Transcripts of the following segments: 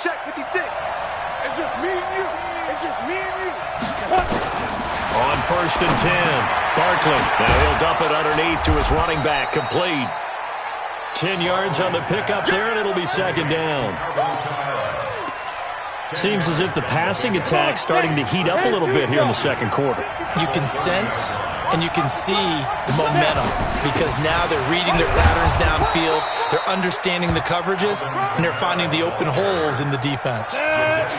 Check 56. It's just me and you. It's just me and you. On 1st and 10, Barkley. Now he'll dump it underneath to his running back. Complete. 10 yards on the pickup there, and it'll be 2nd down. Seems as if the passing attack's starting to heat up a little bit here in the 2nd quarter. You can sense and you can see the momentum because now they're reading their patterns downfield, they're understanding the coverages, and they're finding the open holes in the defense.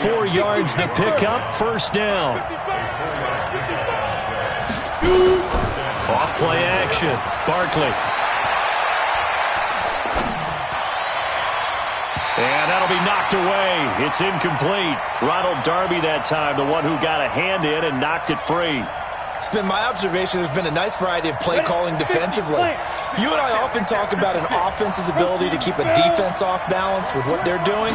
4 yards the pickup, 1st down. Off play action, Barkley. And that'll be knocked away. It's incomplete. Ronald Darby that time, the one who got a hand in and knocked it free. It's been my observation there's been a nice variety of play calling defensively. You and I often talk about an offense's ability to keep a defense off balance with what they're doing.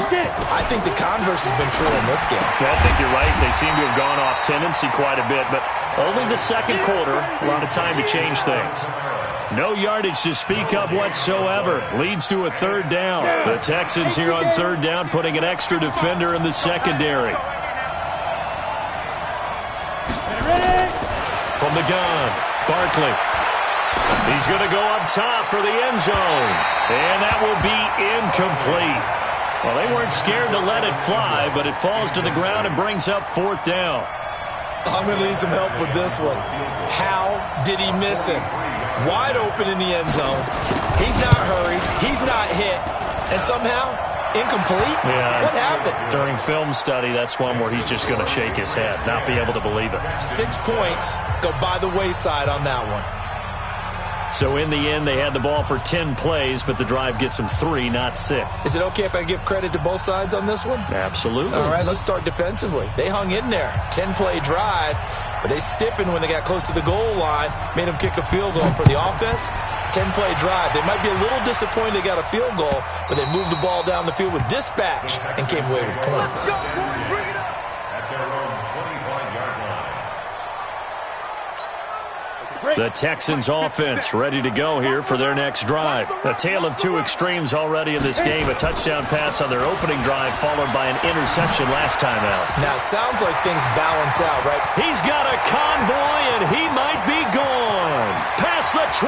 I think the converse has been true in this game. I think you're right. They seem to have gone off tendency quite a bit, but only the 2nd quarter. A lot of time to change things. No yardage to speak of whatsoever. Leads to a 3rd down. The Texans here on 3rd down putting an extra defender in the secondary. From the gun, Barkley. He's going to go up top for the end zone. And that will be incomplete. Well, they weren't scared to let it fly, but it falls to the ground and brings up 4th down. I'm going to need some help with this one. How did he miss him? Wide open in the end zone. He's not hurried. He's not hit. And somehow, incomplete? Yeah. What happened? During film study, that's one where he's just going to shake his head, not be able to believe it. 6 points go by the wayside on that one. So in the end, they had the ball for 10 plays, but the drive gets them 3, not 6. Is it okay if I give credit to both sides on this one? Absolutely. All right, let's start defensively. They hung in there. 10-play drive, but they stiffened when they got close to the goal line, made them kick a field goal for the offense. 10-play drive. They might be a little disappointed they got a field goal, but they moved the ball down the field with dispatch and came away with points. The Texans offense ready to go here for their next drive. A tale of two extremes already in this game. A touchdown pass on their opening drive followed by an interception last time out. Now, it sounds like things balance out, right? He's got a convoy, and he might be gone. Past the 20.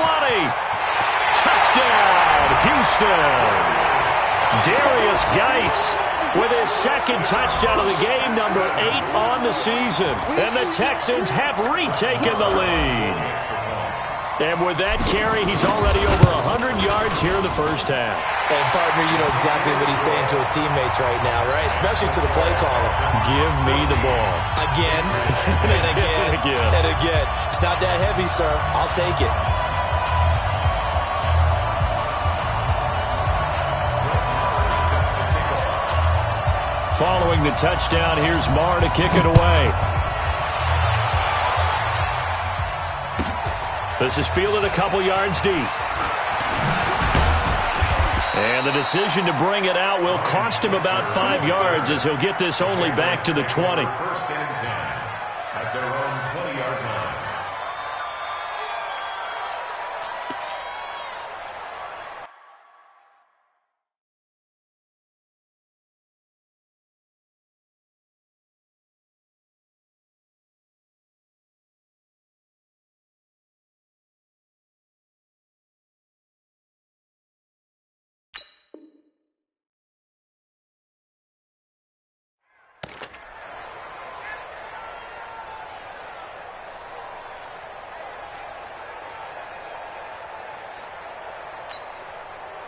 Touchdown, Houston. Darius Geis with his 2nd touchdown of the game, number 8 on the season. And the Texans have retaken the lead. And with that carry, he's already over 100 yards here in the first half. And, partner, you know exactly what he's saying to his teammates right now, right? Especially to the play caller. Give me the ball. Again, and again, and again. It's not that heavy, sir. I'll take it. Following the touchdown, here's Marr to kick it away. This is fielded a couple yards deep. And the decision to bring it out will cost him about 5 yards as he'll get this only back to the 20. First and 10 at their own 20-yard line.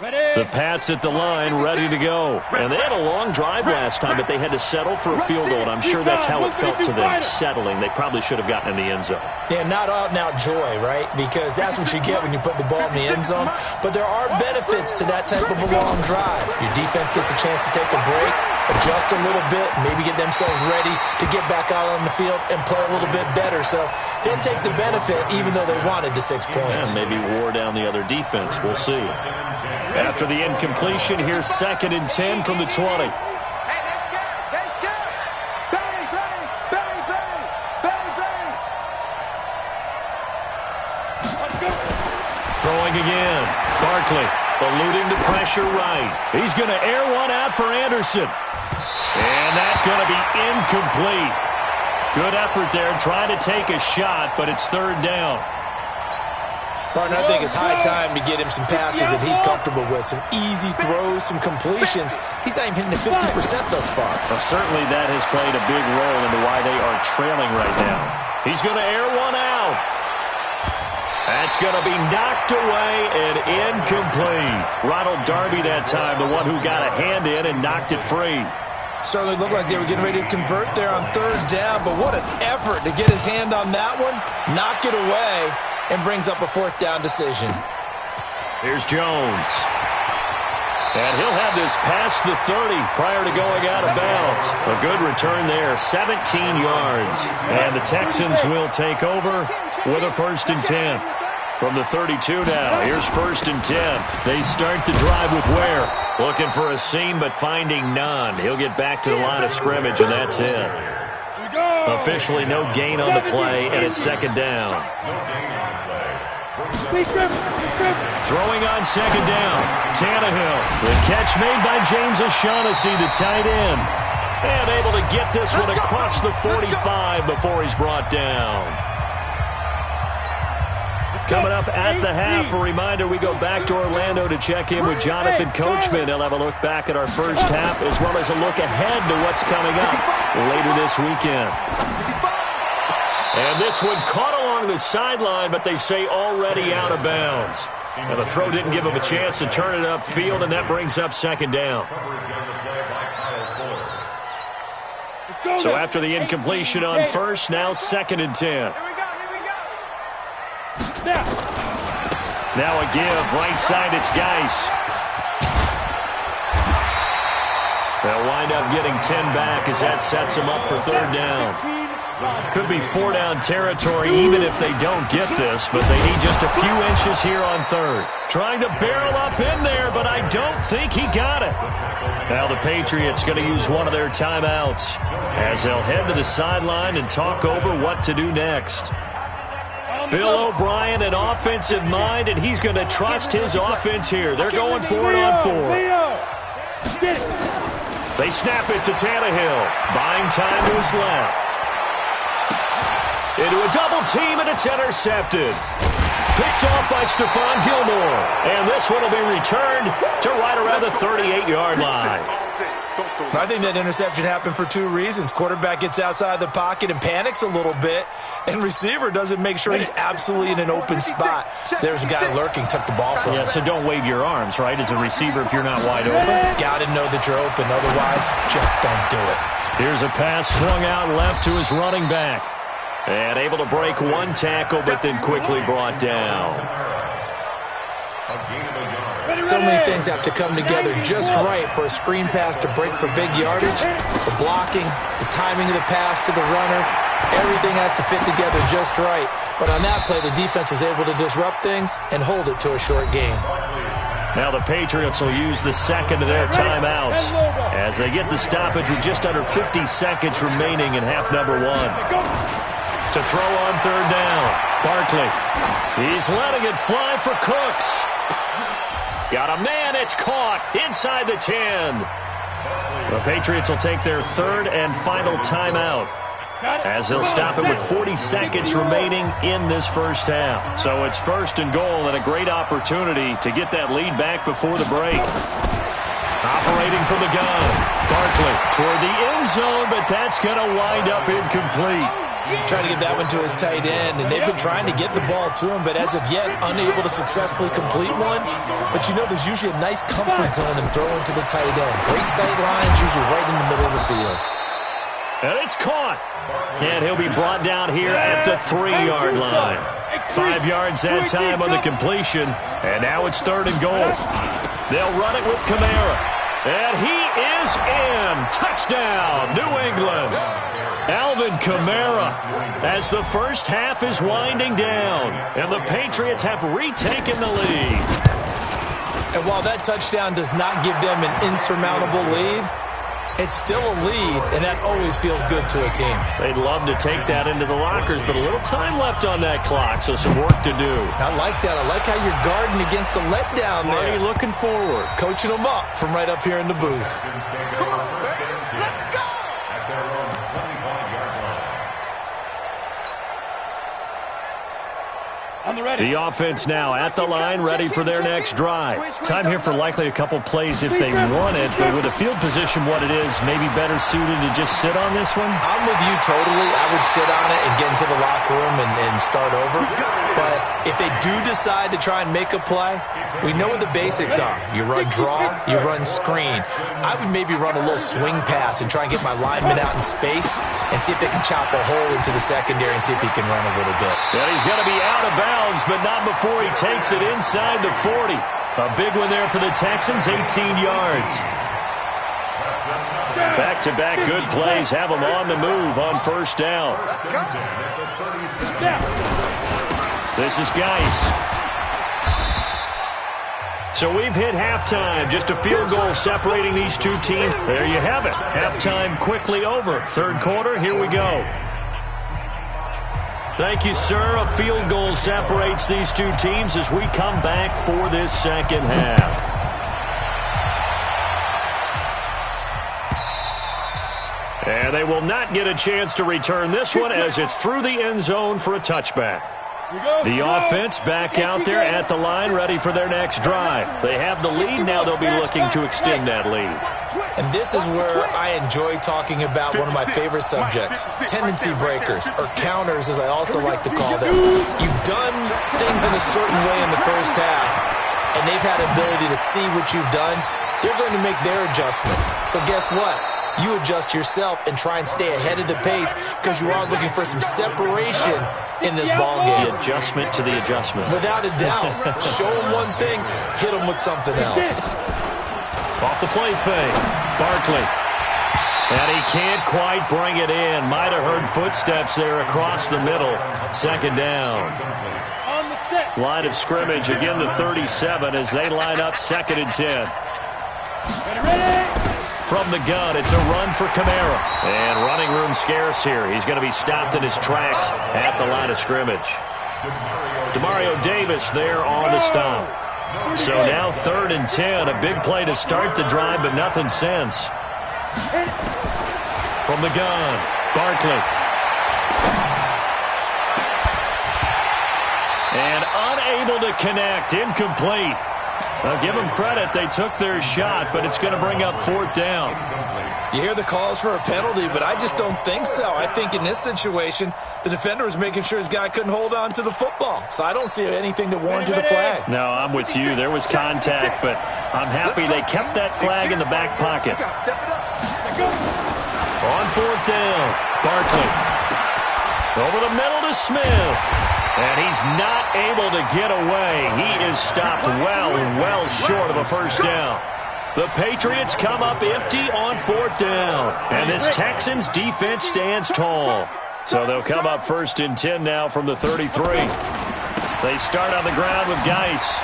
The Pats at the line, ready to go. And they had a long drive last time, but they had to settle for a field goal, and I'm sure that's how it felt to them, settling. They probably should have gotten in the end zone. Yeah, not out-and-out joy, right? Because that's what you get when you put the ball in the end zone. But there are benefits to that type of a long drive. Your defense gets a chance to take a break, adjust a little bit, maybe get themselves ready to get back out on the field and play a little bit better. So they'll take the benefit even though they wanted the 6 points. Yeah, maybe wore down the other defense. We'll see. After the incompletion, here's 2nd and 10 from the 20. Hey, that's good. That's good. Bang, bang, bang, bang, bang, bang. Let's go. Throwing again. Barkley eluding the pressure right. He's going to air one out for Anderson. And that's going to be incomplete. Good effort there trying to take a shot, but it's third down. Partner, I think it's high time to get him some passes that he's comfortable with. Some easy throws, some completions. He's not even hitting the 50% thus far. Well, certainly that has played a big role into why they are trailing right now. He's going to air one out. That's going to be knocked away and incomplete. Ronald Darby that time, the one who got a hand in and knocked it free. Certainly looked like they were getting ready to convert there on third down, but what an effort to get his hand on that one, knock it away, and brings up a fourth down decision. Here's Jones. And he'll have this past the 30 prior to going out of bounds. A good return there, 17 yards. And the Texans will take over with a 1st and 10. From the 32 now, here's 1st and 10. They start the drive with Ware. Looking for a seam, but finding none. He'll get back to the line of scrimmage, and that's it. Officially no gain on the play, and it's 2nd down. Throwing on 2nd down. Tannehill. The catch made by James O'Shaughnessy, the tight end. And able to get this one across the 45 before he's brought down. Coming up at the half, a reminder, we go back to Orlando to check in with Jonathan Coachman. He'll have a look back at our first half as well as a look ahead to what's coming up later this weekend. And this one caught along the sideline, but they say already out of bounds. And the throw didn't give him a chance to turn it upfield, and that brings up 2nd down. So after the incompletion on first, now 2nd and 10. Now a give, right side, it's Geis. They'll wind up getting 10 back as that sets them up for 3rd down. Could be 4-down territory even if they don't get this, but they need just a few inches here on 3rd. Trying to barrel up in there, but I don't think he got it. Now the Patriots going to use one of their timeouts as they'll head to the sideline and talk over what to do next. Bill O'Brien, an offensive mind, and he's going to trust his offense here. They're going for it on 4th. They snap it to Tannehill. Buying time to his left. Into a double team, and it's intercepted. Picked off by Stephon Gilmore. And this one will be returned to right around the 38-yard line. I think that interception happened for 2 reasons. Quarterback gets outside the pocket and panics a little bit, and receiver doesn't make sure he's absolutely in an open spot. So there's a guy lurking, took the ball from him. Yeah, so don't wave your arms, right, as a receiver if you're not wide open. Got to know that you're open, otherwise just don't do it. Here's a pass swung out left to his running back. And able to break one tackle, but then quickly brought down. So many things have to come together just right for a screen pass to break for big yardage. The blocking, the timing of the pass to the runner, everything has to fit together just right. But on that play, the defense was able to disrupt things and hold it to a short game. Now the Patriots will use the 2nd of their timeouts as they get the stoppage with just under 50 seconds remaining in half number 1. To throw on 3rd down. Barkley. He's letting it fly for Cooks. Got a man, it's caught inside the 10. The Patriots will take their 3rd and final timeout as they'll stop it with 40 seconds remaining in this first half. So it's 1st and goal and a great opportunity to get that lead back before the break. Operating from the gun. Barkley toward the end zone, but that's going to wind up incomplete. Trying to get that one to his tight end, and they've been trying to get the ball to him, but as of yet, unable to successfully complete one. But you know there's usually a nice comfort zone in throwing to the tight end. Great sight lines, usually right in the middle of the field. And it's caught. And he'll be brought down here at the 3-yard line. 5 yards that time on the completion, and now it's 3rd and goal. They'll run it with Kamara. And he is in. Touchdown, New England. Alvin Kamara as the first half is winding down. And the Patriots have retaken the lead. And while that touchdown does not give them an insurmountable lead, it's still a lead, and that always feels good to a team. They'd love to take that into the lockers, but a little time left on that clock, so some work to do. I like that. I like how you're guarding against a letdown there. Marty looking forward. Coaching them up from right up here in the booth. Come on, let's go! The offense now at the line, ready for their next drive. Time here for likely a couple plays if they want it, but with the field position what it is, maybe better suited to just sit on this one? I'm with you totally. I would sit on it and get into the locker room and start over. But if they do decide to try and make a play, we know what the basics are. You run draw, you run screen. I would maybe run a little swing pass and try and get my lineman out in space and see if they can chop a hole into the secondary and see if he can run a little bit. And he's going to be out of bounds, but not before he takes it inside the 40. A big one there for the Texans, 18 yards. Back-to-back good plays have them on the move on first down. This is Geis. So we've hit halftime. Just a field goal separating these two teams. There you have it. Halftime quickly over. Third quarter, here we go. Thank you, sir. A field goal separates these two teams as we come back for this second half. And they will not get a chance to return this one as it's through the end zone for a touchback. The offense back out there at the line, ready for their next drive. They have the lead. Now they'll be looking to extend that lead. And this is where I enjoy talking about one of my favorite subjects, tendency breakers, or counters as I also like to call them. You've done things in a certain way in the first half, and they've had ability to see what you've done. They're going to make their adjustments. So guess what? You adjust yourself and try and stay ahead of the pace because you are looking for some separation in this ball game. The adjustment to the adjustment. Without a doubt. Show them one thing, hit them with something else. Off the play fake. Barkley. And he can't quite bring it in. Might have heard footsteps there across the middle. Second down. Line of scrimmage, again the 37 as they line up second and 10. From the gun, it's a run for Kamara. And running room scarce here. He's going to be stopped in his tracks at the line of scrimmage. Demario Davis there on the stop. So now third and 10. A big play to start the drive, but nothing since. From the gun, Barkley. And unable to connect. Incomplete. Now, give them credit. They took their shot, but it's going to bring up fourth down. You hear the calls for a penalty, but I just don't think so. I think in this situation, the defender was making sure his guy couldn't hold on to the football. So I don't see anything that warranted a flag. No, I'm with you. There was contact, but I'm happy they kept that flag in the back pocket. On fourth down, Barkley. Over the middle to Smith. And he's not able to get away. He is stopped well short of a first down. The Patriots come up empty on fourth down. And this Texans defense stands tall. So they'll come up first and 10 now from the 33. They start on the ground with Geis.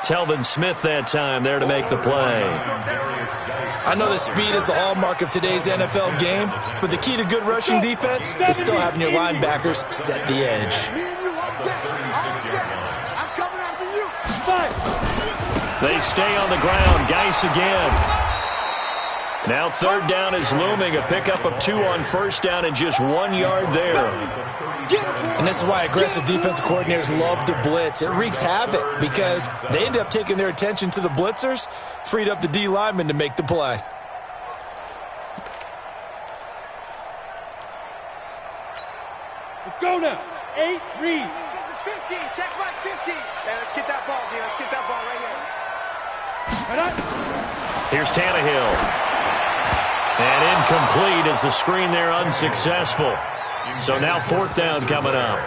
Telvin Smith that time there to make the play. I know that speed is the hallmark of today's NFL game, but the key to good rushing defense is still having your linebackers set the edge. They stay on the ground. Geis again. Now third down is looming. A pickup of 2 on first down and just 1 yard there. And this is why aggressive defensive coordinators love to blitz. It wreaks havoc because they end up taking their attention to the blitzers, freed up the D lineman to make the play. Let's go now. 8, read. 15, check right 15. Hey, let's get that ball, dude. Let's get that ball right here. Here's Tannehill. And incomplete as the screen there unsuccessful. So now fourth down coming up.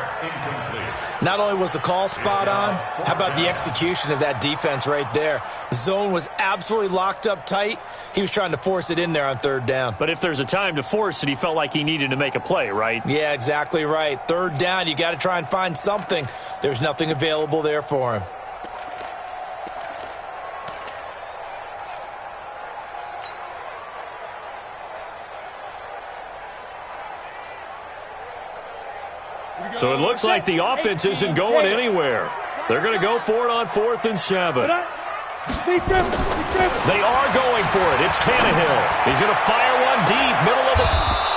Not only was the call spot on, how about the execution of that defense right there? The zone was absolutely locked up tight. He was trying to force it in there on third down. But if there's a time to force it, he felt like he needed to make a play, right? Yeah, exactly right. Third down, you got to try and find something. There's nothing available there for him. So it looks like the offense isn't going anywhere. They're going to go for it on 4th and 7. They are going for it. It's Tannehill. He's going to fire one deep, middle of the...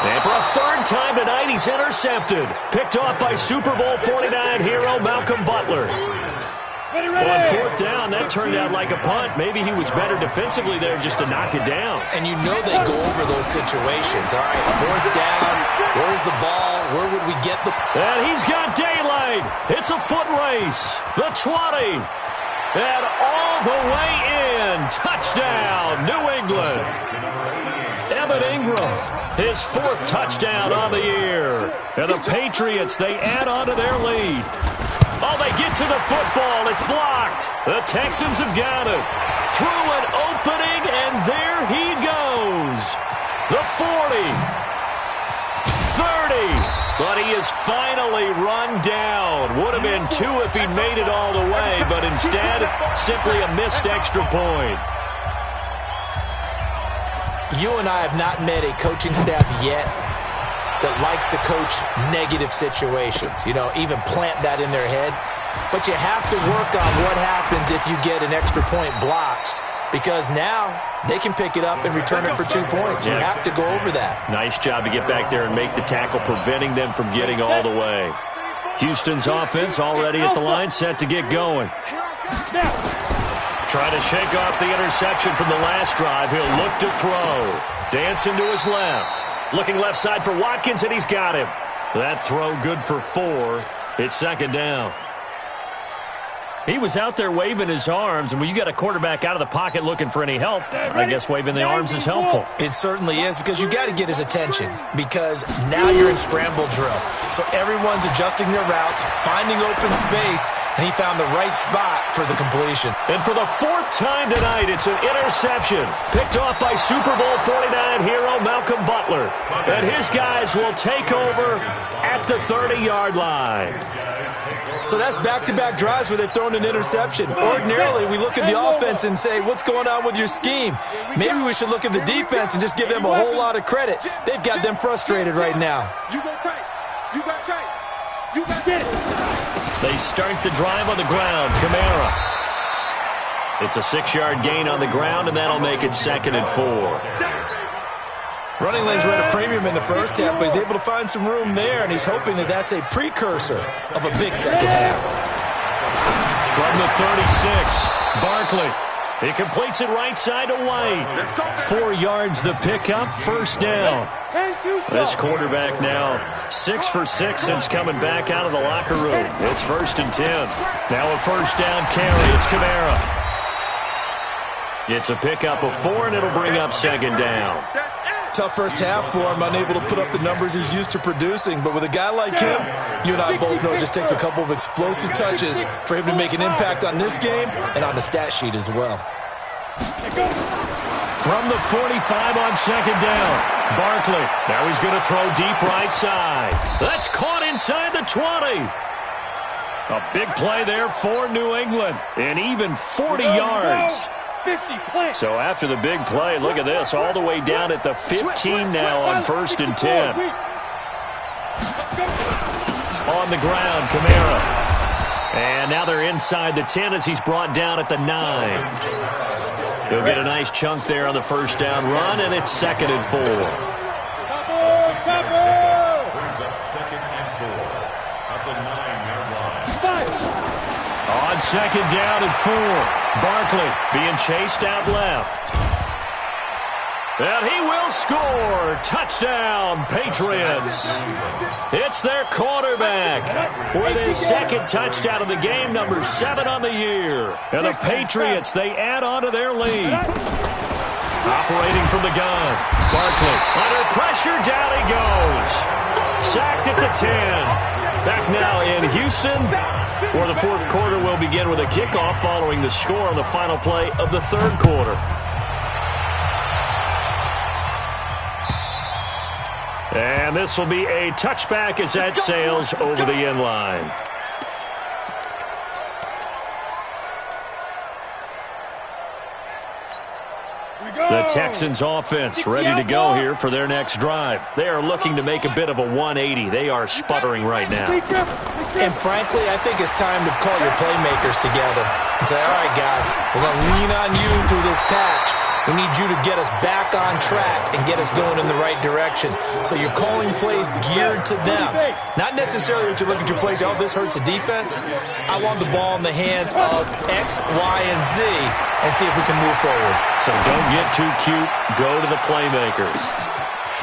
And for a third time tonight, he's intercepted. Picked off by Super Bowl 49 hero Malcolm Butler. Well, on fourth down, that turned out like a punt. Maybe he was better defensively there just to knock it down. And you know they go over those situations. All right, fourth down, where's the ball? Where would we get the... And he's got daylight. It's a foot race. The 20. And all the way in. Touchdown, New England. Evan Ingram, his fourth touchdown on the year. And the Patriots, they add on to their lead. Oh, they get to the football. It's blocked. The Texans have got it. Through an opening, and there he goes. The 40. 30. But he is finally run down. Would have been 2 if he'd made it all the way, but instead, simply a missed extra point. You and I have not met a coaching staff yet that likes to coach negative situations. You know, even plant that in their head. But you have to work on what happens if you get an extra point blocked, because now they can pick it up and return it for 2 points. You have to go over that. Nice job to get back there and make the tackle, preventing them from getting all the way. Houston's offense already at the line, set to get going. Trying to shake off the interception from the last drive. He'll look to throw. Dancing to his left. Looking left side for Watkins, and he's got him. That throw good for 4. It's second down. He was out there waving his arms, and when you got a quarterback out of the pocket looking for any help, I guess waving the arms is helpful. It certainly is, because you got to get his attention, because now you're in scramble drill. So everyone's adjusting their routes, finding open space, and he found the right spot for the completion. And for the 4th time tonight, it's an interception. Picked off by Super Bowl 49 hero Malcolm Butler. And his guys will take over at the 30-yard line. So that's back-to-back drives where they've thrown an interception. Ordinarily, we look at the offense and say, what's going on with your scheme? Maybe we should look at the defense and just give them a whole lot of credit. They've got them frustrated right now. You go tight. You got tight. You got it. They start the drive on the ground. Kamara. It's a 6-yard gain on the ground, and that'll make it 2nd and 4. Running lanes were at a premium in the first half, but he's able to find some room there, and he's hoping that that's a precursor of a big second half. From the 36, Barkley. He completes it right side to White. 4 yards the pickup, first down. This quarterback now 6 for 6 since coming back out of the locker room. It's 1st and 10. Now a first down carry. It's Kamara. It's a pickup of 4, and it'll bring up 2nd down. Tough first half for him, unable to put up the numbers he's used to producing. But with a guy like him, you and I both know it just takes a couple of explosive touches for him to make an impact on this game and on the stat sheet as well. From the 45 on 2nd down, Barkley. Now he's going to throw deep right side. That's caught inside the 20. A big play there for New England, and even 40 yards. So after the big play, look at this, all the way down at the 15 now on 1st and 10. On the ground, Kamara. And now they're inside the 10 as he's brought down at the 9. He'll get a nice chunk there on the first down run, and it's 2nd and 4. Brings up 2nd and 4 at the 9-yard line. On 2nd down and 4. Barkley being chased out left. And he will score. Touchdown, Patriots. It's their quarterback with his 2nd touchdown of the game, number 7 on the year. And the Patriots, they add on to their lead. Operating from the gun. Barkley under pressure, down he goes. Sacked at the 10. Back now in Houston, where the 4th quarter will begin with a kickoff following the score on the final play of the 3rd quarter. And this will be a touchback as that sails over the end line. The Texans offense ready to go here for their next drive. They are looking to make a bit of a 180. They are sputtering right now. And frankly, I think it's time to call your playmakers together and say, all right, guys, we're going to lean on you through this patch. We need you to get us back on track and get us going in the right direction. So you're calling plays geared to them. Not necessarily that you look at your plays, oh, this hurts the defense. I want the ball in the hands of X, Y, and Z and see if we can move forward. So don't get too cute. Go to the playmakers.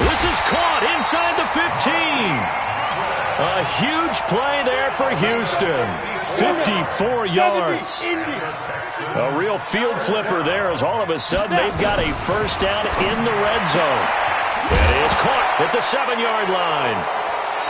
This is caught inside the 15. A huge play there for Houston. 54 yards. A real field flipper there as all of a sudden they've got a first down in the red zone. It is caught at the 7-yard line.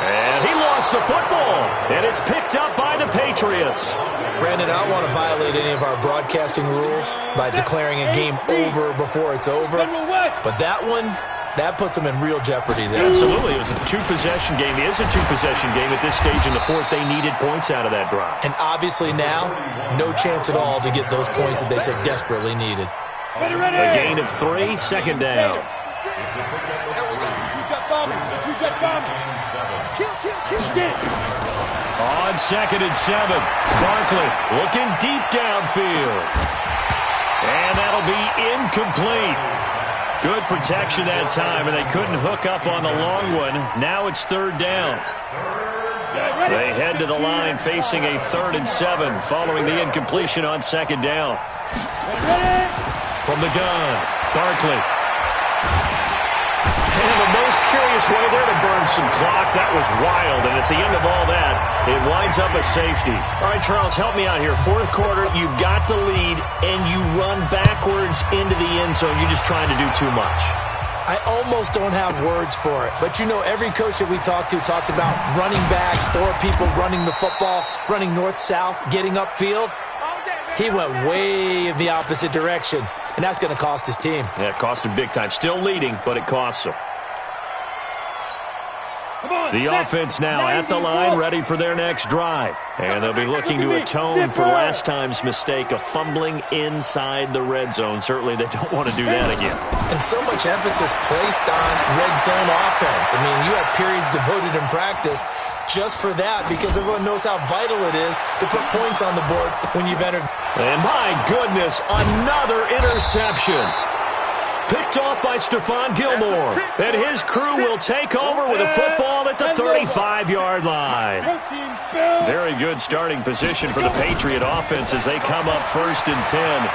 And he lost the football. And it's picked up by the Patriots. Brandon, I don't want to violate any of our broadcasting rules by declaring a game over before it's over. But that one, that puts them in real jeopardy there. Absolutely. It was a two-possession game. It is a two-possession game at this stage in the fourth. They needed points out of that drive. And obviously now, no chance at all to get those points that they so desperately needed. A gain of 3, second down. On 2nd and 7, Barkley looking deep downfield. And that'll be incomplete. Good protection that time, and they couldn't hook up on the long one. Now it's 3rd down. They head to the line facing a 3rd and 7 following the incompletion on 2nd down. From the gun, Barkley. And the most curious way there to burn some clock. That was wild, and at the end of all that, it winds up a safety. All right, Charles, help me out here. 4th quarter, you've got the lead, and you run backwards into the end zone. You're just trying to do too much. I almost don't have words for it. But, you know, every coach that we talk to talks about running backs or people running the football, running north-south, getting upfield. He went way in the opposite direction, and that's going to cost his team. Yeah, it cost him big time. Still leading, but it costs him. The offense now at the line, ready for their next drive. And they'll be looking to atone for last time's mistake of fumbling inside the red zone. Certainly they don't want to do that again. And so much emphasis placed on red zone offense. I mean, you have periods devoted in practice just for that because everyone knows how vital it is to put points on the board when you've entered. And my goodness, another interception. Picked off by Stephon Gilmore. And his crew will take over with a football at the 35-yard line. Very good starting position for the Patriot offense as they come up 1st and 10.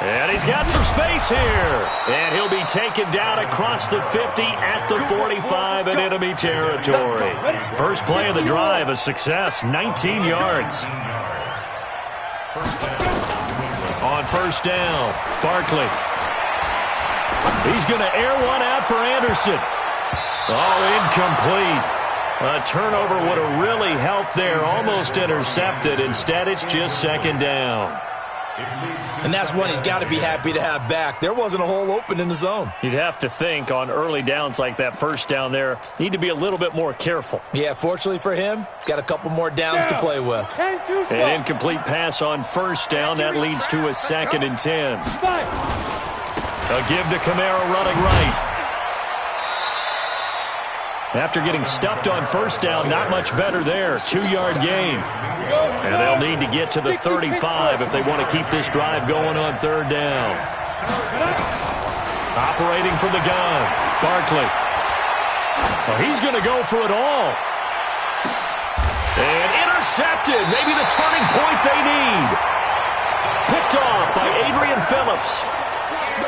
And he's got some space here. And he'll be taken down across the 50 at the 45 in enemy territory. First play of the drive, a success, 19 yards. On 1st down, Barkley. He's going to air one out for Anderson. Oh, incomplete. A turnover would have really helped there. Almost intercepted. Instead, it's just 2nd down. And that's one he's got to be happy to have back. There wasn't a hole open in the zone. You'd have to think on early downs like that 1st down there, need to be a little bit more careful. Yeah, fortunately for him, got a couple more downs to play with. An incomplete pass on 1st down. That leads to a 2nd and 10. A give to Kamara running right. After getting stuffed on 1st down, not much better there. 2-yard gain. And they'll need to get to the 35 if they want to keep this drive going on 3rd down. Operating from the gun, Barkley. Well, he's going to go for it all. And intercepted. Maybe the turning point they need. Picked off by Adrian Phillips.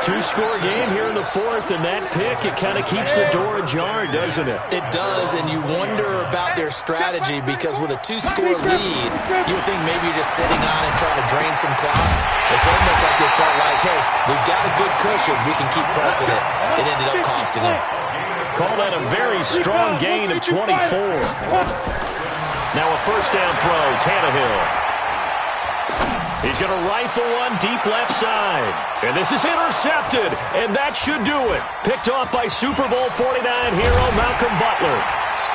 2-score game here in the 4th, and that pick, it kind of keeps the door ajar, doesn't it? It does, and you wonder about their strategy because with a 2-score lead, you would think maybe you're just sitting on it trying to drain some clock. It's almost like they felt like, hey, we've got a good cushion. We can keep pressing it. It ended up costing them. Call that a very strong gain of 24. Now a 1st down throw, Tannehill. He's going to rifle one deep left side. And this is intercepted, and that should do it. Picked off by Super Bowl 49 hero Malcolm Butler.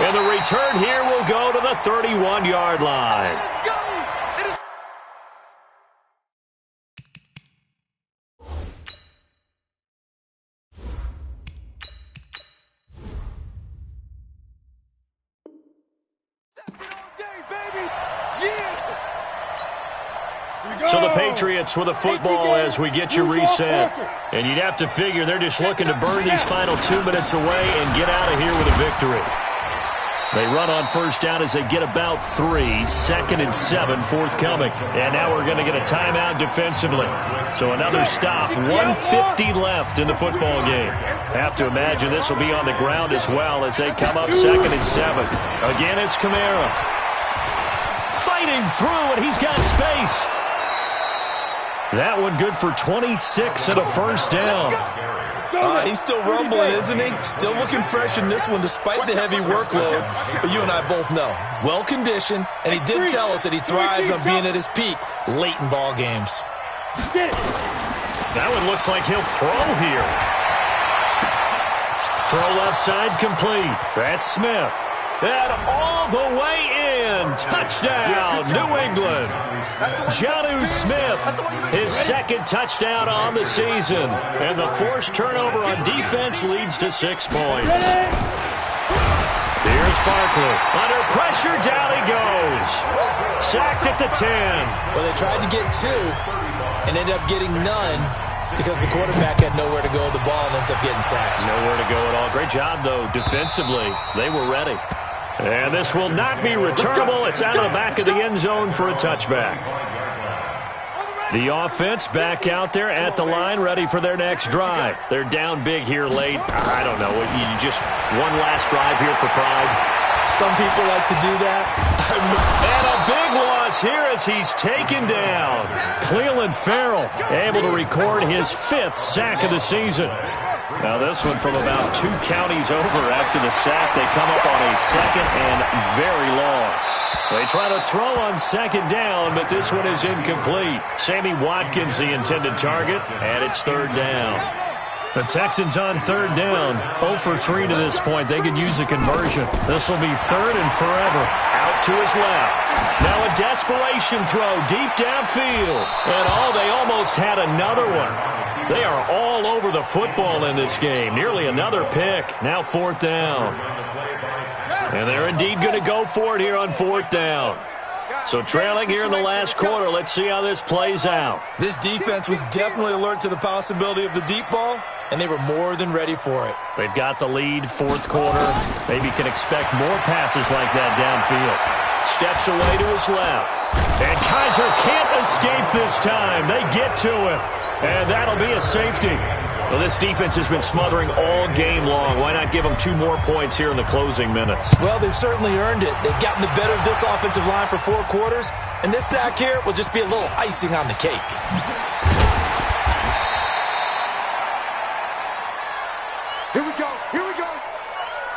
And the return here will go to the 31-yard line. So the Patriots with a football as we get you reset. And you'd have to figure they're just looking to burn these final 2 minutes away and get out of here with a victory. They run on first down as they get about 3. 2nd and 7 forthcoming. And now we're going to get a timeout defensively. So another stop. 1:50 left in the football game. Have to imagine this will be on the ground as well as they come up 2nd and 7. Again, it's Kamara. Fighting through, and he's got space. That one good for 26 and a first down. He's still rumbling, isn't he? Still looking fresh in this one despite the heavy workload. But you and I both know, well-conditioned, and he did tell us that he thrives on being at his peak late in ball games. That one looks like he'll throw here. Throw left side complete. That's Smith. And all the way in. Touchdown, New England. Jonnu Smith, his 2nd touchdown on the season. And the forced turnover on defense leads to 6 points. Here's Barkley. Under pressure, down he goes. Sacked at the 10. Well, they tried to get 2 and ended up getting none because the quarterback had nowhere to go with the ball and ends up getting sacked. Nowhere to go at all. Great job, though, defensively. They were ready. And this will not be returnable. It's out of the back of the end zone for a touchback. The offense back out there at the line, ready for their next drive. They're down big here late. I don't know. You just one last drive here for pride. Some people like to do that. And a big loss here as he's taken down. Cleveland Farrell able to record his 5th sack of the season. Now this one from about 2 counties over after the sack. They come up on a 2nd and very long. They try to throw on 2nd down, but this one is incomplete. Sammy Watkins the intended target, and it's 3rd down. The Texans on 3rd down. 0 for 3 to this point. They could use a conversion. This will be 3rd and forever. Out to his left. Now a desperation throw deep downfield. And they almost had another one. They are all over the football in this game. Nearly another pick. Now 4th down. And they're indeed going to go for it here on 4th down. So trailing here in the last quarter. Let's see how this plays out. This defense was definitely alert to the possibility of the deep ball, and they were more than ready for it. They've got the lead, 4th quarter. Maybe can expect more passes like that downfield. Steps away to his left. And Kaiser can't escape this time. They get to him. And that'll be a safety. Well, this defense has been smothering all game long. Why not give them 2 more points here in the closing minutes? Well, they've certainly earned it. They've gotten the better of this offensive line for 4 quarters. And this sack here will just be a little icing on the cake. Here we go. Here we go.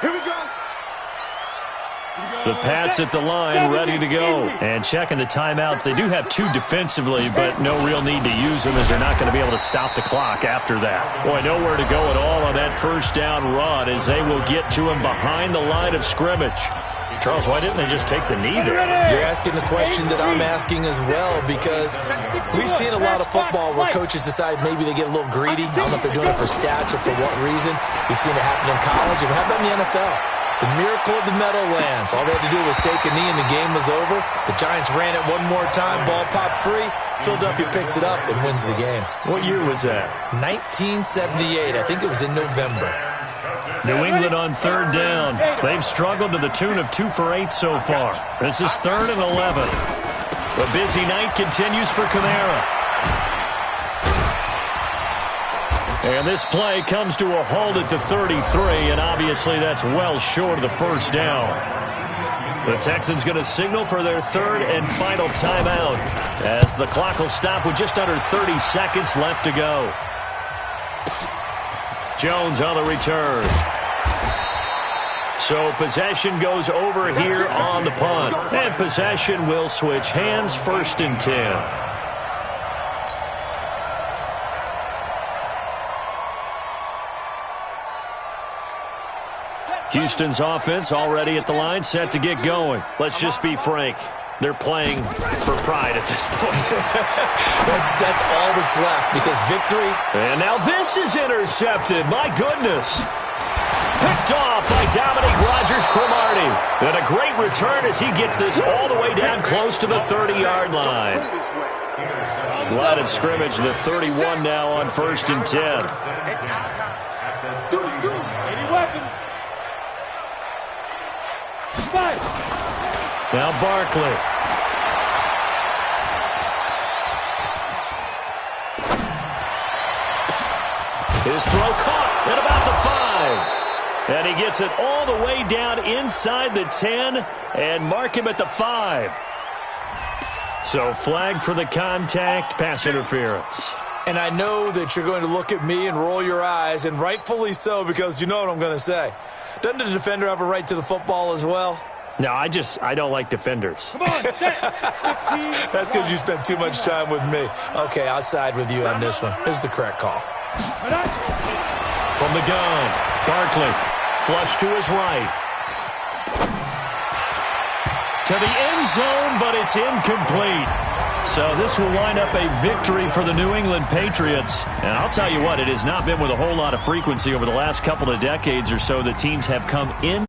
Here we go. The Pats at the line, ready to go. And checking the timeouts. They do have 2 defensively, but no real need to use them as they're not going to be able to stop the clock after that. Boy, nowhere to go at all on that first down run as they will get to him behind the line of scrimmage. Charles, why didn't they just take the knee there? You're asking the question that I'm asking as well, because we've seen a lot of football where coaches decide maybe they get a little greedy. I don't know if they're doing it for stats or for what reason. We've seen it happen in college. And how about in the NFL? The miracle of the Meadowlands. All they had to do was take a knee and the game was over. The Giants ran it one more time. Ball popped free. Philadelphia picks it up and wins the game. What year was that? 1978. I think it was in November. New England on 3rd down. They've struggled to the tune of 2 for 8 so far. This is 3rd and 11. The busy night continues for Kamara. And this play comes to a halt at the 33, and obviously that's well short of the first down. The Texans going to signal for their 3rd and final timeout as the clock will stop with just under 30 seconds left to go. Jones on the return. So possession goes over here on the punt. And possession will switch hands, 1st and 10. Houston's offense already at the line, set to get going. Let's just be frank. They're playing for pride at this point. that's all that's left, because victory. And now this is intercepted. My goodness. Picked off by Dominique Rodgers-Cromartie. And a great return as he gets this all the way down close to the 30-yard line. Line of scrimmage, the 31 now on 1st and 10. It's our time. Any weapons? Fight. Now Barkley. His throw caught at about the 5. And he gets it all the way down inside the 10 and mark him at the 5. So flag for the contact, pass interference. And I know that you're going to look at me and roll your eyes, and rightfully so, because you know what I'm going to say. Doesn't the defender have a right to the football as well? No, I don't like defenders. Come on, set. That's because you spent too much time with me. Okay, I'll side with you on this one. This is the correct call. From the gun, Barkley, flush to his right. To the end zone, but it's incomplete. So this will wind up a victory for the New England Patriots. And I'll tell you what, it has not been with a whole lot of frequency over the last couple of decades or so that teams have come in